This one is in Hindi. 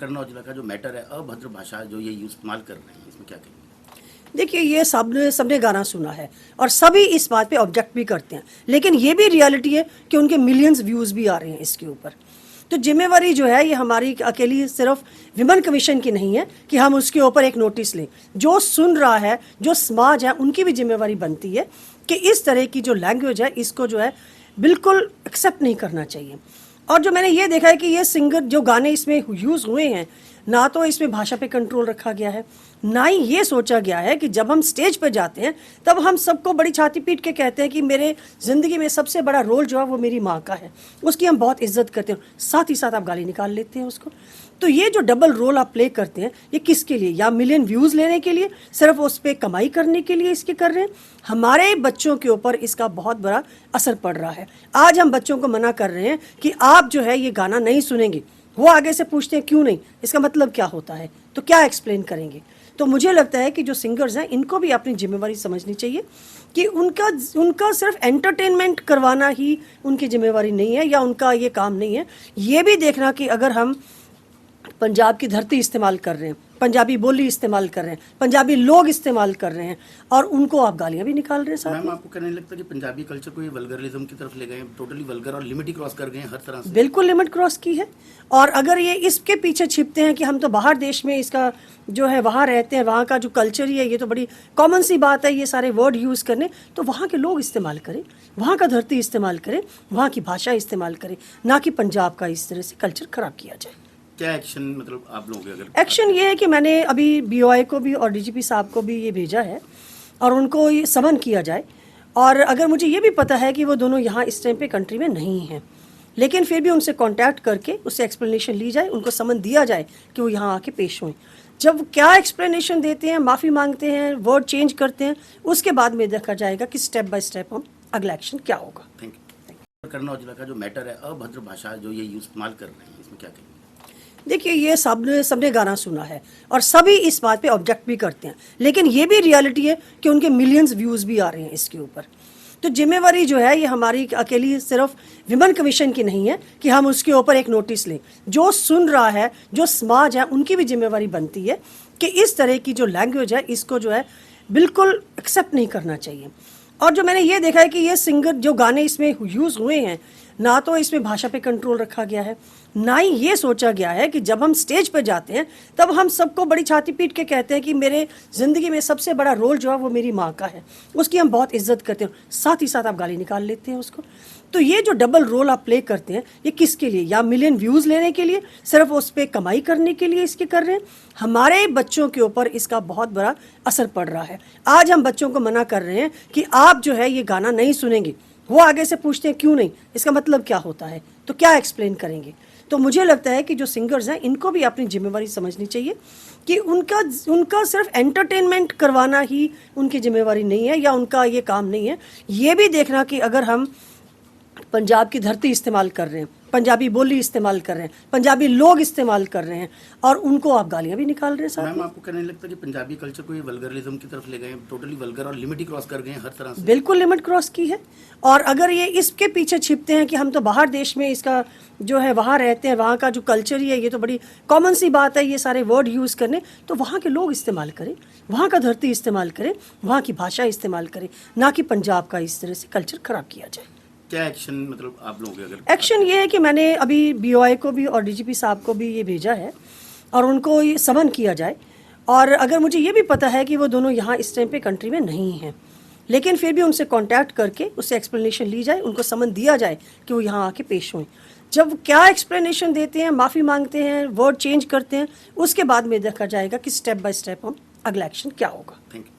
कन्नौज जिला का जो मैटर है, अभद्र भाषा जो ये इस्तेमाल कर रहे हैं, इसमें क्या कहेंगे? देखिए, ये सबने गाना सुना है और सभी इस बात पे ऑब्जेक्ट भी करते हैं, लेकिन ये भी रियलिटी है कि उनके मिलियंस व्यूज़ भी आ रहे हैं इसके ऊपर। तो जिम्मेवारी जो है ये हमारी अकेली सिर्फ विमेन कमीशन की नहीं है कि हम उसके ऊपर एक नोटिस लें। जो सुन रहा है, जो समाज है, उनकी भी जिम्मेवारी बनती है कि इस तरह की जो लैंग्वेज है इसको जो है बिल्कुल एक्सेप्ट नहीं करना चाहिए। और जो मैंने ये देखा है कि ये सिंगर जो गाने इसमें यूज़ हुए हैं, ना तो इसमें भाषा पे कंट्रोल रखा गया है, ना ही ये सोचा गया है कि जब हम स्टेज पे जाते हैं तब हम सबको बड़ी छाती पीट के कहते हैं कि मेरे ज़िंदगी में सबसे बड़ा रोल जो है वो मेरी माँ का है, उसकी हम बहुत इज्जत करते हैं, साथ ही साथ आप गाली निकाल लेते हैं उसको। तो ये जो डबल रोल आप प्ले करते हैं, ये किसके लिए? या मिलियन व्यूज़ लेने के लिए, सिर्फ उस पर कमाई करने के लिए इसके कर रहे हैं? हमारे बच्चों के ऊपर इसका बहुत बड़ा असर पड़ रहा है। आज हम बच्चों को मना कर रहे हैं कि आप जो है ये गाना नहीं सुनेंगे। वो आगे से पूछते हैं क्यों नहीं, इसका मतलब क्या होता है, तो क्या एक्सप्लेन करेंगे? तो मुझे लगता है कि जो सिंगर्स हैं इनको भी अपनी जिम्मेवारी समझनी चाहिए कि उनका सिर्फ एंटरटेनमेंट करवाना ही उनकी जिम्मेवारी नहीं है या उनका ये काम नहीं है। ये भी देखना कि अगर हम पंजाब की धरती इस्तेमाल कर रहे हैं, पंजाबी बोली इस्तेमाल कर रहे हैं, पंजाबी लोग इस्तेमाल कर रहे हैं और उनको आप गालियाँ भी निकाल रहे हैं साथ में। मैम, आपको कहने लगता है कि पंजाबी कल्चर को ये वल्गरिज्म की तरफ ले गए, टोटली वल्गर और लिमिट ही क्रॉस कर गए हैं हर तरह से? बिल्कुल लिमिट क्रॉस की है। और अगर ये इसके पीछे छिपते हैं कि हम तो बाहर देश में इसका जो है वहाँ रहते हैं, वहाँ का जो कल्चर ही है, ये तो बड़ी कॉमन सी बात है ये सारे वर्ड यूज़ करने, तो वहाँ के लोग इस्तेमाल करें, वहाँ का धरती इस्तेमाल करें, वहाँ की भाषा इस्तेमाल करें, ना कि पंजाब का इस तरह से कल्चर ख़राब किया जाए। क्या एक्शन मतलब आप लोग अगर? एक्शन ये है कि मैंने अभी BOI को भी और DGP साहब को भी ये भेजा है और उनको ये समन किया जाए। और अगर मुझे ये भी पता है कि वो दोनों यहाँ इस टाइम पे कंट्री में नहीं हैं, लेकिन फिर भी उनसे कांटेक्ट करके उससे एक्सप्लेनेशन ली जाए, उनको समन दिया जाए कि वो यहाँ आके पेश हों। जब क्या एक्सप्लेनेशन देते हैं, माफ़ी मांगते हैं, वर्ड चेंज करते हैं, उसके बाद में देखा जाएगा कि स्टेप बाय स्टेप हम अगला एक्शन क्या होगा। Thank you. कन्नौज जिला का जो मैटर है, अभद्र भाषा जो ये इस्तेमाल कर रहे हैं, इसमें क्या कहेंगे? देखिए, ये सबने गाना सुना है और सभी इस बात पे ऑब्जेक्ट भी करते हैं, लेकिन ये भी रियलिटी है कि उनके मिलियंस व्यूज़ भी आ रहे हैं इसके ऊपर। तो जिम्मेवारी जो है ये हमारी अकेली सिर्फ विमेन कमीशन की नहीं है कि हम उसके ऊपर एक नोटिस लें। जो सुन रहा है, जो समाज है, उनकी भी जिम्मेवारी बनती है कि इस तरह की जो लैंग्वेज है इसको जो है बिल्कुल एक्सेप्ट नहीं करना चाहिए। और जो मैंने ये देखा है कि ये सिंगर जो गाने इसमें यूज़ हुए हैं, ना तो इसमें भाषा पे कंट्रोल रखा गया है, ना ही ये सोचा गया है कि जब हम स्टेज पे जाते हैं तब हम सबको बड़ी छाती पीट के कहते हैं कि मेरे ज़िंदगी में सबसे बड़ा रोल जो है वो मेरी माँ का है, उसकी हम बहुत इज्जत करते हैं, साथ ही साथ आप गाली निकाल लेते हैं उसको। तो ये जो डबल रोल आप प्ले करते हैं, ये किसके लिए? या मिलियन व्यूज़ लेने के लिए, सिर्फ उस पर कमाई करने के लिए इसके कर रहे हैं? हमारे बच्चों के ऊपर इसका बहुत बड़ा असर पड़ रहा है। आज हम बच्चों को मना कर रहे हैं कि आप जो है ये गाना नहीं सुनेंगे। वो आगे से पूछते हैं क्यों नहीं, इसका मतलब क्या होता है, तो क्या एक्सप्लेन करेंगे? तो मुझे लगता है कि जो सिंगर्स हैं इनको भी अपनी जिम्मेवारी समझनी चाहिए कि उनका सिर्फ एंटरटेनमेंट करवाना ही उनकी जिम्मेवारी नहीं है या उनका ये काम नहीं है। ये भी देखना कि अगर हम पंजाब की धरती इस्तेमाल कर रहे हैं, पंजाबी बोली इस्तेमाल कर रहे हैं, पंजाबी लोग इस्तेमाल कर रहे हैं और उनको आप गालियाँ भी निकाल रहे हैं साथ में। मैम, आपको कहने लगता है कि पंजाबी कल्चर को ये वल्गरिज्म की तरफ ले गए, टोटली वल्गर और लिमिट ही क्रॉस कर गए हैं हर तरह से? बिल्कुल लिमिट क्रॉस की है। और अगर ये इसके पीछे छिपते हैं कि हम तो बाहर देश में इसका जो है वहाँ रहते हैं, वहाँ का जो कल्चर ही है, ये तो बड़ी कॉमन सी बात है ये सारे वर्ड यूज़ करने, तो वहाँ के लोग इस्तेमाल करें, वहाँ का धरती इस्तेमाल करें, वहाँ की भाषा इस्तेमाल करें, ना कि पंजाब का इस तरह से कल्चर ख़राब किया जाए। क्या एक्शन मतलब आप लोग अगर? एक्शन ये है कि मैंने अभी BOI को भी और DGP साहब को भी ये भेजा है और उनको ये समन किया जाए। और अगर मुझे ये भी पता है कि वो दोनों यहाँ इस टाइम पे कंट्री में नहीं हैं, लेकिन फिर भी उनसे कांटेक्ट करके उससे एक्सप्लेनेशन ली जाए, उनको समन दिया जाए कि वो यहाँ आके पेश हों। जब क्या एक्सप्लेनेशन देते हैं, माफ़ी मांगते हैं, वर्ड चेंज करते हैं, उसके बाद में देखा जाएगा कि स्टेप बाय स्टेप हम अगला एक्शन क्या होगा। Thank you.